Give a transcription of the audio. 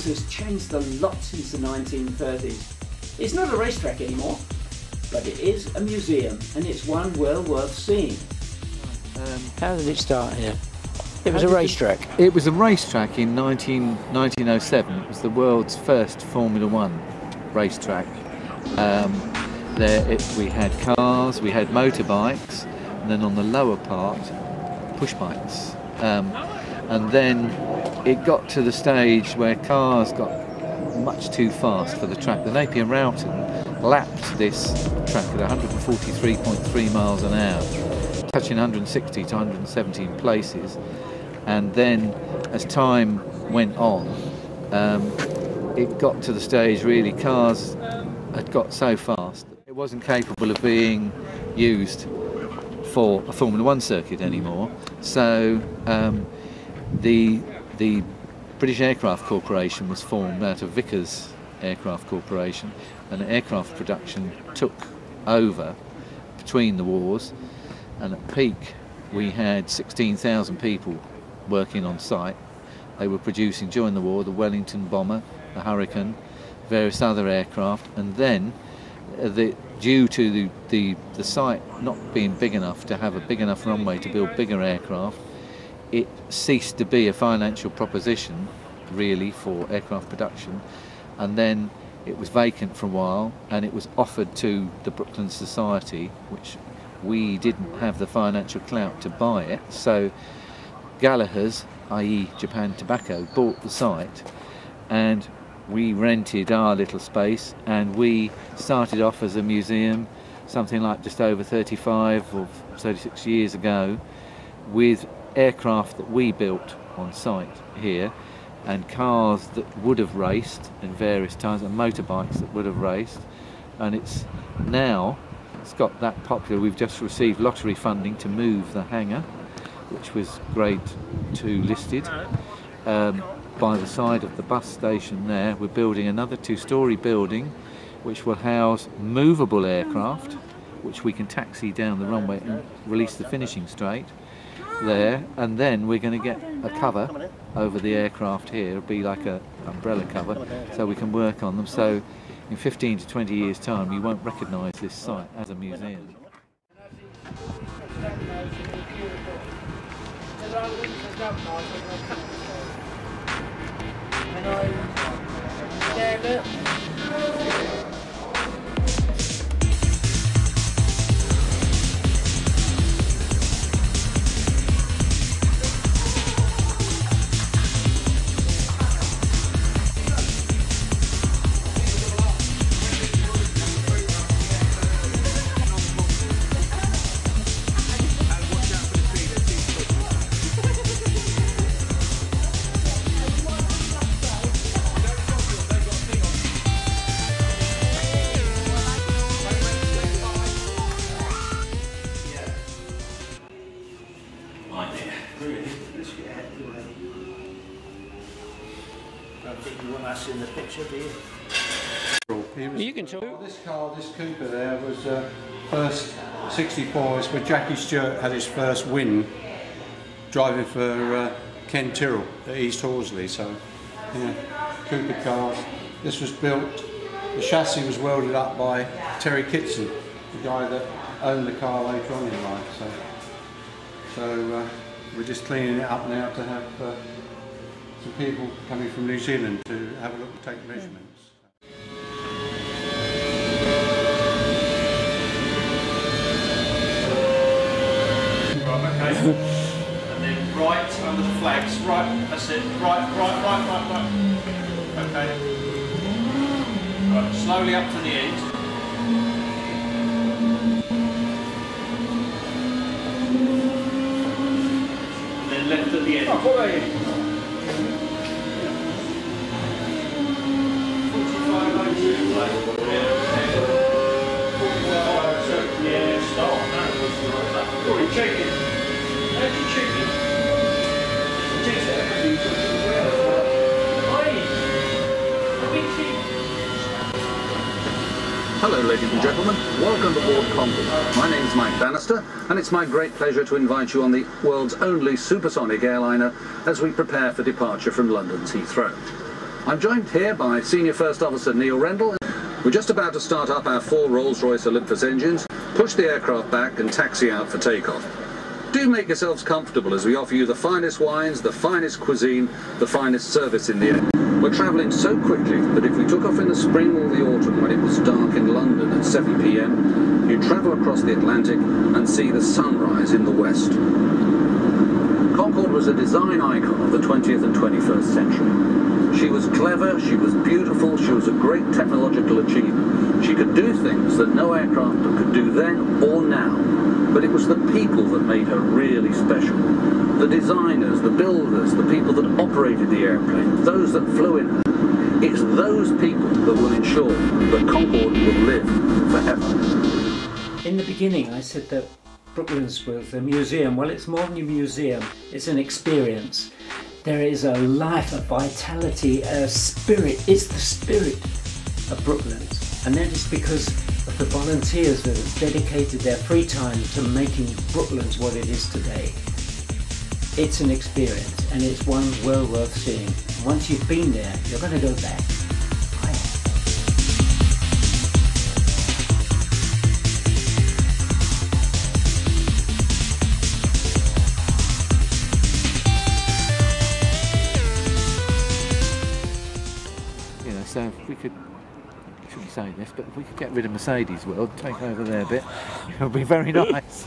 has changed a lot since the 1930s. It's not a racetrack anymore, but it is a museum, and it's one well worth seeing. How did it start here? It was a racetrack. It was a racetrack in 1907. It was the world's first Formula One racetrack. We had cars, we had motorbikes, and then on the lower part, push bikes. And then it got to the stage where cars got much too fast for the track. The Napier Rowton lapped this track at 143.3 miles an hour, touching 160 to 117 places. And then as time went on, it got to the stage really cars had got so fast that it wasn't capable of being used for a Formula One circuit anymore. So the British Aircraft Corporation was formed out of Vickers Aircraft Corporation, and aircraft production took over between the wars, and at peak we had 16,000 people working on site. They were producing during the war the Wellington bomber, the Hurricane, various other aircraft, and then due to the site not being big enough to have a big enough runway to build bigger aircraft, it ceased to be a financial proposition really for aircraft production, and then it was vacant for a while, and it was offered to the Brooklands Society, which we didn't have the financial clout to buy it, so Gallagher's, i.e. Japan Tobacco, bought the site, and we rented our little space, and we started off as a museum something like just over 35 or 36 years ago, with aircraft that we built on site here, and cars that would have raced in various times, and motorbikes that would have raced. And it's got that popular. We've just received lottery funding to move the hangar, which was Grade 2 listed, by the side of the bus station there. We're building another two-storey building which will house movable aircraft, which we can taxi down the runway and release the finishing straight there, and then we're going to get a cover over the aircraft here. It'll be like an umbrella cover, so we can work on them. So in 15 to 20 years time you won't recognise this site as a museum. In the picture, do you? You can talk. This car, this Cooper there, was first 64. It's where Jackie Stewart had his first win driving for Ken Tyrrell at East Horsley. So, yeah, Cooper cars. This was built, the chassis was welded up by Terry Kitson, the guy that owned the car later on in life. So we're just cleaning it up now to have some people coming from New Zealand to have a look and take measurements. Right, okay. And then right under the flags, right, that's it, right. Okay. Right, slowly up to the end. And then left at the end. Oh, what are you? 4502, like, yeah, stop. What are you checking? How'd you check it? Check everything. Hello ladies and gentlemen, welcome aboard Concord. My name is Mike Bannister, and it's my great pleasure to invite you on the world's only supersonic airliner as we prepare for departure from London's Heathrow. I'm joined here by Senior First Officer Neil Rendell. We're just about to start up our 4 Rolls-Royce Olympus engines, push the aircraft back and taxi out for takeoff. Do make yourselves comfortable as we offer you the finest wines, the finest cuisine, the finest service in the air. We're travelling so quickly that if we took off in the spring or the autumn when it was dark in London at 7 p.m, you'd travel across the Atlantic and see the sunrise in the west. Concorde was a design icon of the 20th and 21st century. She was clever, she was beautiful, she was a great technological achievement. She could do things that no aircraft could do then or now. But it was the people that made her really special. The designers, the builders, the people that operated the airplane, those that flew in her. It's those people that will ensure that Concorde will live forever. In the beginning I said that Brooklands was a museum. Well, it's more than a museum, it's an experience. There is a life, a vitality, a spirit. It's the spirit of Brooklands. And that is because of the volunteers that have dedicated their free time to making Brooklands what it is today. It's an experience, and it's one well worth seeing. Once you've been there, you're going to go back. So if we could, I shouldn't say this, but if we could get rid of Mercedes World, take over their bit, it would be very nice.